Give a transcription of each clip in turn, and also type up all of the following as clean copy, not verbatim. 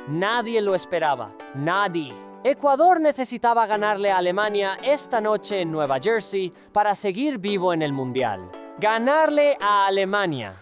Nadie lo esperaba. Nadie. Ecuador necesitaba ganarle a Alemania esta noche en Nueva Jersey para seguir vivo en el Mundial. Ganarle a Alemania,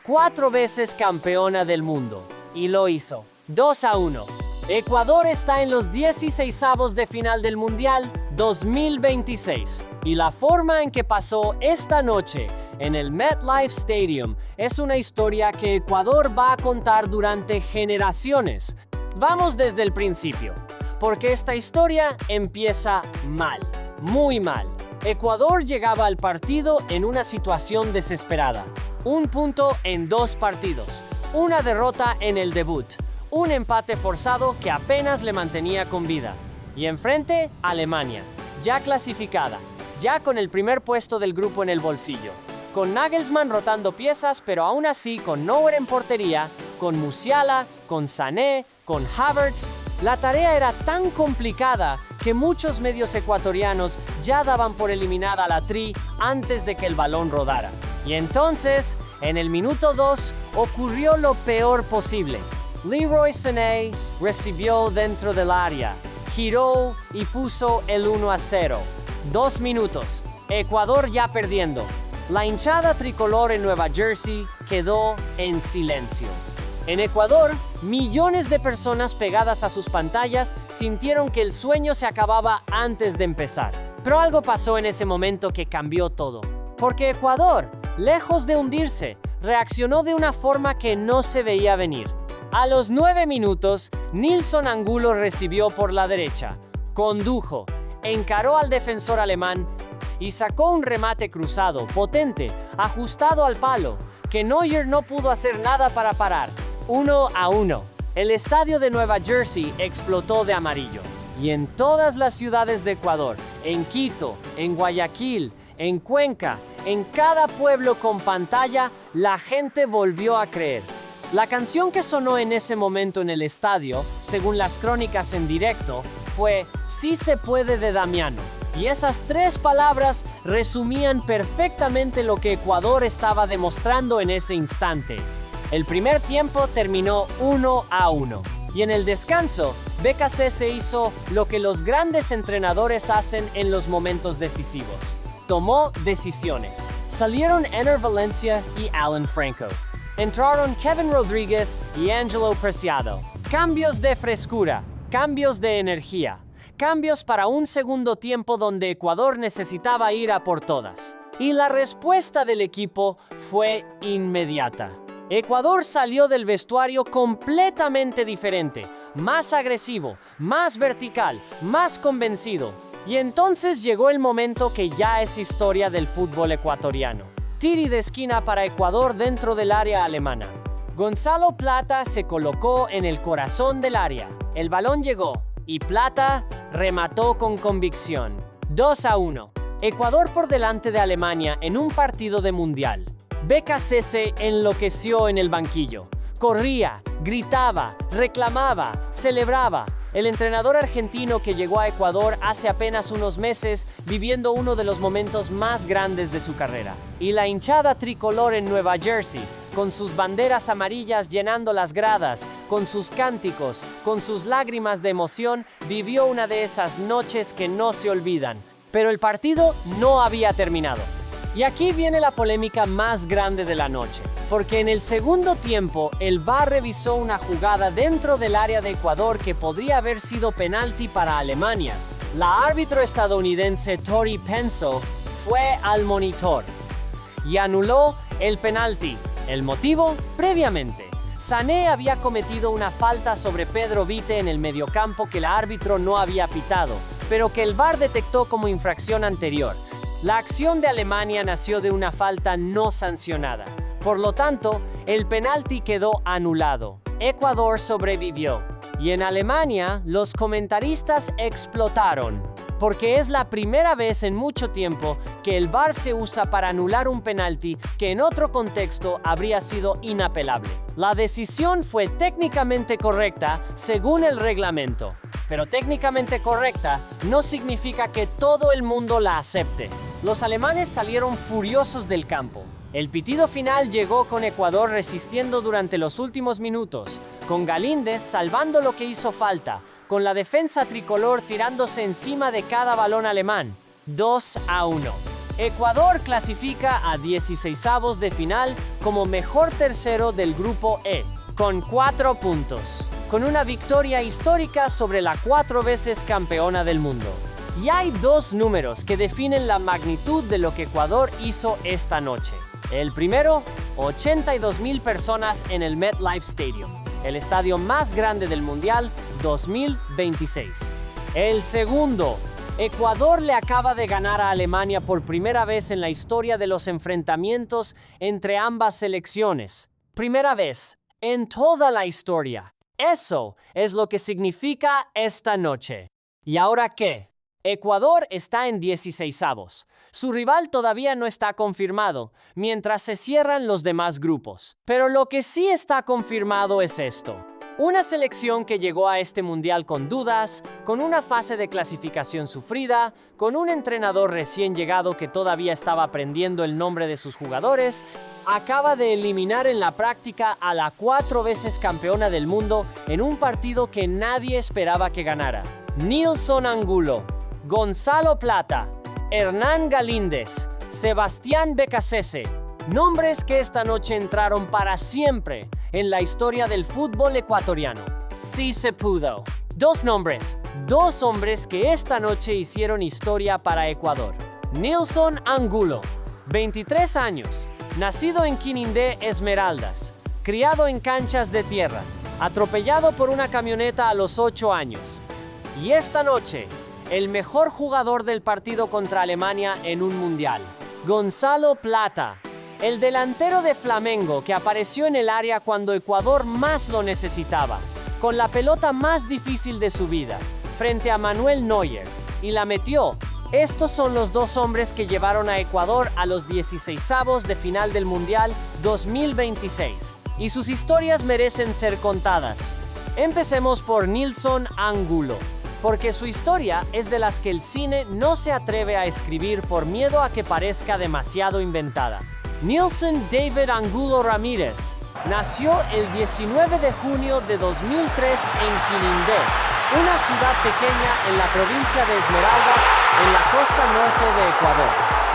4 veces campeona del mundo. Y lo hizo. 2-1. Ecuador está en los 16avos de final del Mundial 2026. Y la forma en que pasó esta noche en el MetLife Stadium es una historia que Ecuador va a contar durante generaciones. Vamos desde el principio, porque esta historia empieza mal, muy mal. Ecuador llegaba al partido en una situación desesperada. 1 punto en 2 partidos, una derrota en el debut, un empate forzado que apenas le mantenía con vida. Y enfrente, Alemania, ya clasificada, ya con el primer puesto del grupo en el bolsillo, con Nagelsmann rotando piezas, pero aún así con Neuer en portería, con Musiala, con Sané, con Havertz. La tarea era tan complicada que muchos medios ecuatorianos ya daban por eliminada a la Tri antes de que el balón rodara. Y entonces, en el minuto 2, ocurrió lo peor posible. Leroy Sané recibió dentro del área, giró y puso el 1-0. 2 minutos, Ecuador ya perdiendo. La hinchada tricolor en Nueva Jersey quedó en silencio. En Ecuador, millones de personas pegadas a sus pantallas sintieron que el sueño se acababa antes de empezar. Pero algo pasó en ese momento que cambió todo. Porque Ecuador, lejos de hundirse, reaccionó de una forma que no se veía venir. A los 9 minutos, Nilson Angulo recibió por la derecha, condujo, encaró al defensor alemán y sacó un remate cruzado, potente, ajustado al palo, que Neuer no pudo hacer nada para parar. 1-1. El estadio de Nueva Jersey explotó de amarillo. Y en todas las ciudades de Ecuador, en Quito, en Guayaquil, en Cuenca, en cada pueblo con pantalla, la gente volvió a creer. La canción que sonó en ese momento en el estadio, según las crónicas en directo, fue Sí se puede de Damiano. Y esas 3 palabras resumían perfectamente lo que Ecuador estaba demostrando en ese instante. El primer tiempo terminó 1-1. Y en el descanso, BKC hizo lo que los grandes entrenadores hacen en los momentos decisivos. Tomó decisiones. Salieron Enner Valencia y Alan Franco. Entraron Kevin Rodríguez y Angelo Preciado. Cambios de frescura, cambios de energía, cambios para un segundo tiempo donde Ecuador necesitaba ir a por todas. Y la respuesta del equipo fue inmediata. Ecuador salió del vestuario completamente diferente, más agresivo, más vertical, más convencido. Y entonces llegó el momento que ya es historia del fútbol ecuatoriano. Tiro de esquina para Ecuador dentro del área alemana. Gonzalo Plata se colocó en el corazón del área. El balón llegó y Plata remató con convicción. 2-1. Ecuador por delante de Alemania en un partido de mundial. BKC enloqueció en el banquillo. Corría, gritaba, reclamaba, celebraba. El entrenador argentino que llegó a Ecuador hace apenas unos meses, viviendo uno de los momentos más grandes de su carrera. Y la hinchada tricolor en Nueva Jersey, con sus banderas amarillas llenando las gradas, con sus cánticos, con sus lágrimas de emoción, vivió una de esas noches que no se olvidan. Pero el partido no había terminado. Y aquí viene la polémica más grande de la noche, porque en el segundo tiempo el VAR revisó una jugada dentro del área de Ecuador que podría haber sido penalti para Alemania. La árbitro estadounidense Tori Penso fue al monitor y anuló el penalti. ¿El motivo? Previamente, Sané había cometido una falta sobre Pedro Vite en el mediocampo que el árbitro no había pitado, pero que el VAR detectó como infracción anterior. La acción de Alemania nació de una falta no sancionada. Por lo tanto, el penalti quedó anulado. Ecuador sobrevivió. Y en Alemania, los comentaristas explotaron, porque es la primera vez en mucho tiempo que el VAR se usa para anular un penalti que en otro contexto habría sido inapelable. La decisión fue técnicamente correcta según el reglamento, pero técnicamente correcta no significa que todo el mundo la acepte. Los alemanes salieron furiosos del campo. El pitido final llegó con Ecuador resistiendo durante los últimos minutos, con Galíndez salvando lo que hizo falta, con la defensa tricolor tirándose encima de cada balón alemán. 2-1. Ecuador clasifica a 16avos de final como mejor tercero del grupo E, con 4 puntos, con una victoria histórica sobre la 4 veces campeona del mundo. Y hay 2 números que definen la magnitud de lo que Ecuador hizo esta noche. El primero, 82,000 personas en el MetLife Stadium, el estadio más grande del Mundial 2026. El segundo, Ecuador le acaba de ganar a Alemania por primera vez en la historia de los enfrentamientos entre ambas selecciones. Primera vez en toda la historia. Eso es lo que significa esta noche. ¿Y ahora qué? Ecuador está en 16avos. Su rival todavía no está confirmado, mientras se cierran los demás grupos. Pero lo que sí está confirmado es esto. Una selección que llegó a este mundial con dudas, con una fase de clasificación sufrida, con un entrenador recién llegado que todavía estaba aprendiendo el nombre de sus jugadores, acaba de eliminar en la práctica a la 4 veces campeona del mundo en un partido que nadie esperaba que ganara. Nilson Angulo, Gonzalo Plata, Hernán Galíndez, Sebastián Becasese, nombres que esta noche entraron para siempre en la historia del fútbol ecuatoriano. Sí se pudo. 2 nombres, 2 hombres que esta noche hicieron historia para Ecuador. Nilson Angulo, 23 años, nacido en Quinindé, Esmeraldas, criado en canchas de tierra, atropellado por una camioneta a los 8 años. Y esta noche, el mejor jugador del partido contra Alemania en un mundial, Gonzalo Plata, el delantero de Flamengo que apareció en el área cuando Ecuador más lo necesitaba, con la pelota más difícil de su vida, frente a Manuel Neuer, y la metió. Estos son los 2 hombres que llevaron a Ecuador a los 16avos de final del Mundial 2026, y sus historias merecen ser contadas. Empecemos por Nilson Angulo, porque su historia es de las que el cine no se atreve a escribir por miedo a que parezca demasiado inventada. Nilson David Angulo Ramírez nació el 19 de junio de 2003 en Quinindé, una ciudad pequeña en la provincia de Esmeraldas, en la costa norte de Ecuador.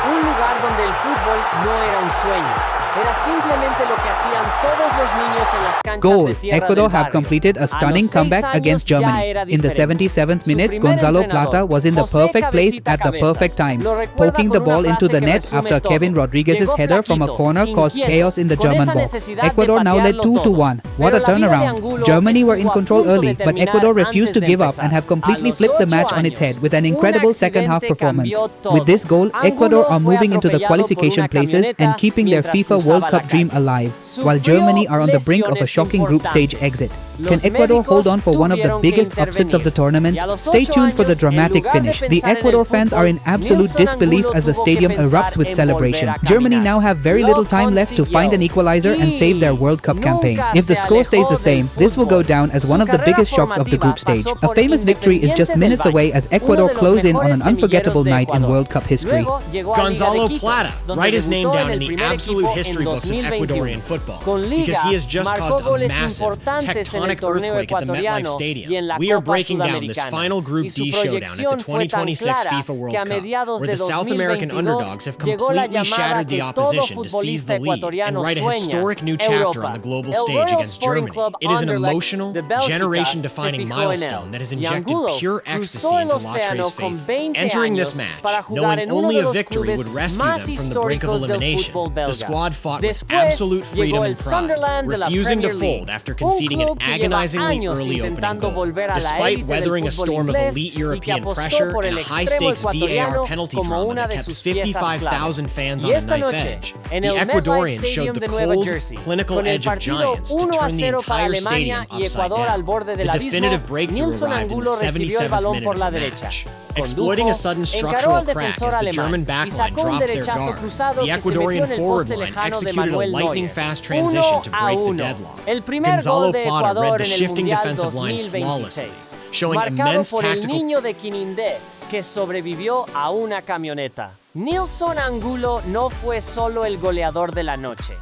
Un lugar donde el fútbol no era un sueño. Era simplemente lo que hacían todos los niños en las canchas Goal. de tierra Ecuador del have barrio. completed a stunning A los 6 comeback años against ya Germany. era In the diferente. 77th Su minute, primer Gonzalo entrenador, Plata was in the José perfect place Cabecita at the perfect Cabezas, time, lo recuerda poking con the una ball into frase the que net resume after todo. Kevin Rodriguez's Llegó header from a flaquito, corner caused inquieto, chaos in the con German esa box. necesidad de Ecuador now led patearlo 2-1. todo. What Pero a la vida de turnaround. Angulo Germany were in estuvo a control punto de early, but terminar Ecuador refused antes to de give up empezar. and have completely A los flipped the 8 match on its años, head with an un incredible second-half accidente performance. cambió todo. With this goal, Ecuador Angulo are fue moving into the atropellado por qualification una places and camioneta keeping their mientras FIFA World cruzaba la Cup dream calle. alive, while Sufrió Germany are on the brink of a lesiones shocking group stage importantes. exit. Los Can Ecuador hold médicos on for one of the tuvieron que biggest upsets of the intervenir. tournament? Y a los Stay 8 tuned for the años, en dramatic lugar de finish. The pensar en el Ecuador fans are in fútbol, absolute Nilson disbelief Angulo as the tuvo que stadium pensar erupts with en celebration. volver a Germany caminar. now have very Lo little time left to find an consiguió. equalizer and save their World Cup campaign. Nunca If the se score stays alejó the same, del this will go fútbol. down as Su one of the carrera biggest shocks of the formativa group stage. pasó A por famous victory is just Independiente minutes del away Valle, as uno Ecuador de los close in on mejores an unforgettable semilleros de night in Ecuador. World Cup history. Luego llegó a Liga de Gonzalo Quito, Plata, donde write his name debutó down en in el the primer absolute equipo history en books of 2021. Ecuadorian football, Con because Liga, he has just marcó caused a goles massive importantes en el tectonic torneo earthquake at the MetLife ecuatoriano y Stadium. en la We are Copa breaking down this Sudamericana. final Group Y su D showdown at the proyección fue tan 2026 clara FIFA World que a Cup, mediados where de the South American 2022 underdogs have llegó la completely llamada shattered the que todo opposition to seize futbolista the lead and ecuatoriano write a sueña, historic new chapter Europa. on the global El stage Royal against Sporting Germany. Club It is an Anderlecht emotional, de Bélgica generation-defining se fijó en él. milestone that has Y injected Angulo pure ecstasy cruzó el into océano Latre's con faith. 20 Entering años this match, para jugar knowing en uno only de a los victory clubes would rescue más them from the brink of históricos del elimination, fútbol belga. the squad fought with Después absolute freedom llegó el and pride, Sunderland de la refusing to Premier League, fold after un conceding an club que lleva agonizingly años early opening intentando goal. volver a la Despite élite weathering del a fútbol storm of inglés elite y que European apostó pressure por and el a extremo high-stakes ecuatoriano VAR penalty como drama una that de kept sus piezas clave. 55,000 fans Y on a esta knife noche, edge, en the el MetLife Ecuadorians Stadium showed the de Nueva cold, Jersey, clinical con el edge of partido giants to turn the 1-0 para entire Alemania stadium y upside Ecuador al down. borde del The abismo, definitive breakthrough Nilson arrived in Angulo the recibió el 77th balón minute por of la the derecha. match. Condujo, Exploiting a sudden encaró structural al crack defensor as the alemán German y backline sacó un dropped their derechazo guard, cruzado the que se metió Ecuadorian en el forward poste line lejano de executed a Manuel lightning Neuer. fast transition to break the 1-1. deadlock. El primer Gonzalo gol de Plata read Ecuador the en el shifting Mundial defensive line 2026, flawlessly, showing marcado immense por el tactical niño de Quinindé que sobrevivió a una camioneta. Nilson Angulo no fue solo el goleador de la noche,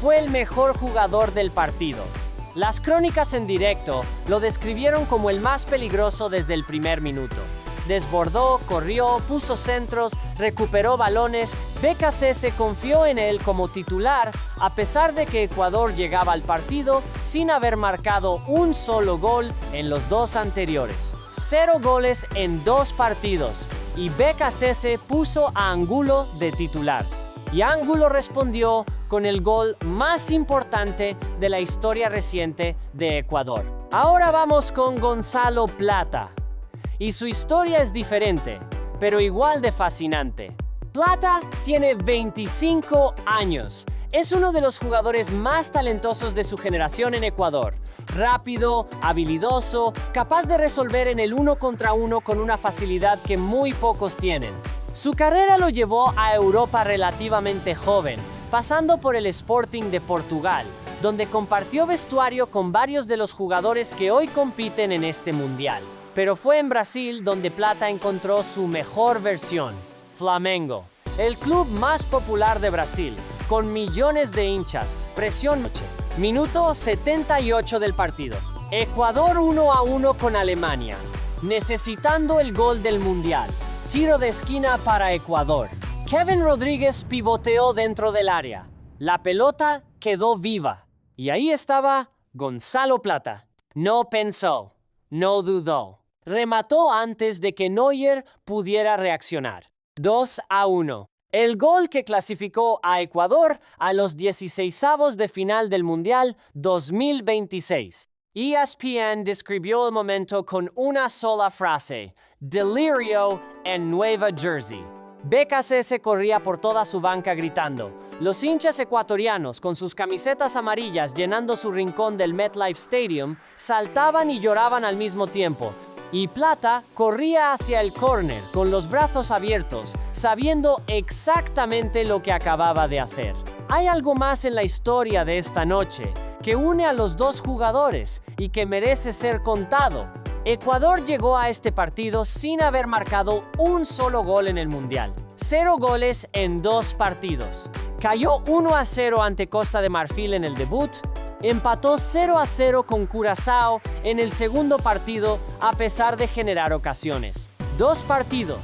fue el mejor jugador del partido. Las crónicas en directo lo describieron como el más peligroso desde el primer minuto. Desbordó, corrió, puso centros, recuperó balones. BKC confió en él como titular, a pesar de que Ecuador llegaba al partido sin haber marcado un solo gol en los dos anteriores. 0 goles en 2 partidos, y BKC puso a Angulo de titular. Y Angulo respondió con el gol más importante de la historia reciente de Ecuador. Ahora vamos con Gonzalo Plata. Y su historia es diferente, pero igual de fascinante. Plata tiene 25 años. Es uno de los jugadores más talentosos de su generación en Ecuador. Rápido, habilidoso, capaz de resolver en el 1 contra 1 con una facilidad que muy pocos tienen. Su carrera lo llevó a Europa relativamente joven, pasando por el Sporting de Portugal, donde compartió vestuario con varios de los jugadores que hoy compiten en este mundial. Pero fue en Brasil donde Plata encontró su mejor versión, Flamengo, el club más popular de Brasil, con millones de hinchas. Presión. Minuto 78 del partido. Ecuador 1-1 con Alemania, necesitando el gol del mundial. Tiro de esquina para Ecuador. Kevin Rodríguez pivoteó dentro del área. La pelota quedó viva. Y ahí estaba Gonzalo Plata. No pensó, no dudó. Remató antes de que Neuer pudiera reaccionar. 2-1. El gol que clasificó a Ecuador a los 16avos de final del Mundial 2026. ESPN describió el momento con una sola frase: delirio en Nueva Jersey. BKC corría por toda su banca gritando. Los hinchas ecuatorianos, con sus camisetas amarillas llenando su rincón del MetLife Stadium, saltaban y lloraban al mismo tiempo. Y Plata corría hacia el córner con los brazos abiertos, sabiendo exactamente lo que acababa de hacer. Hay algo más en la historia de esta noche que une a los dos jugadores y que merece ser contado. Ecuador llegó a este partido sin haber marcado un solo gol en el Mundial. 0 goles en 2 partidos. Cayó 1-0 ante Costa de Marfil en el debut. Empató 0-0 con Curazao en el segundo partido a pesar de generar ocasiones. 2 partidos,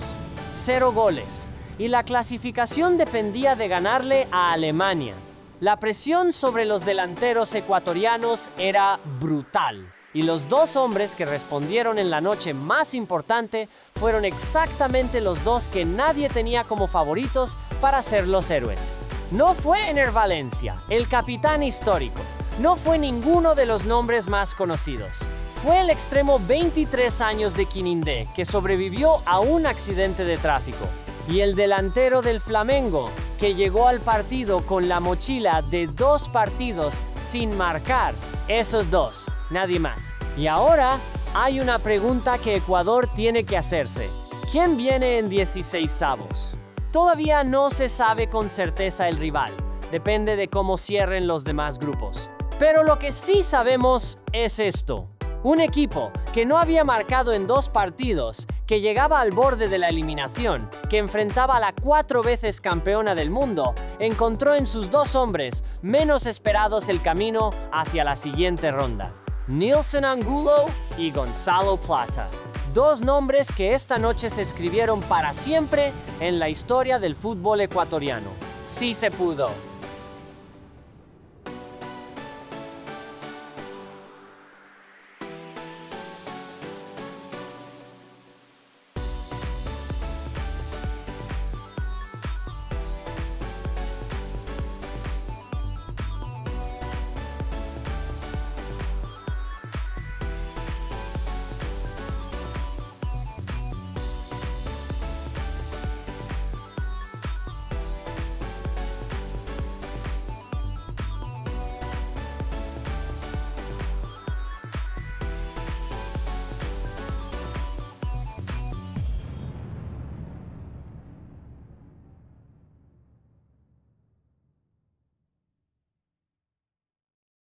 0 goles. Y la clasificación dependía de ganarle a Alemania. La presión sobre los delanteros ecuatorianos era brutal. Y los 2 hombres que respondieron en la noche más importante fueron exactamente los 2 que nadie tenía como favoritos para ser los héroes. No fue Ener Valencia, el capitán histórico. No fue ninguno de los nombres más conocidos. Fue el extremo 23 años de Quinindé, que sobrevivió a un accidente de tráfico. Y el delantero del Flamengo, que llegó al partido con la mochila de 2 partidos sin marcar. Esos 2, nadie más. Y ahora hay una pregunta que Ecuador tiene que hacerse. ¿Quién viene en 16avos? Todavía no se sabe con certeza el rival. Depende de cómo cierren los demás grupos. Pero lo que sí sabemos es esto. Un equipo que no había marcado en 2 partidos, que llegaba al borde de la eliminación, que enfrentaba a la 4 veces campeona del mundo, encontró en sus 2 hombres menos esperados el camino hacia la siguiente ronda. Nilson Angulo y Gonzalo Plata. 2 nombres que esta noche se escribieron para siempre en la historia del fútbol ecuatoriano. Sí se pudo.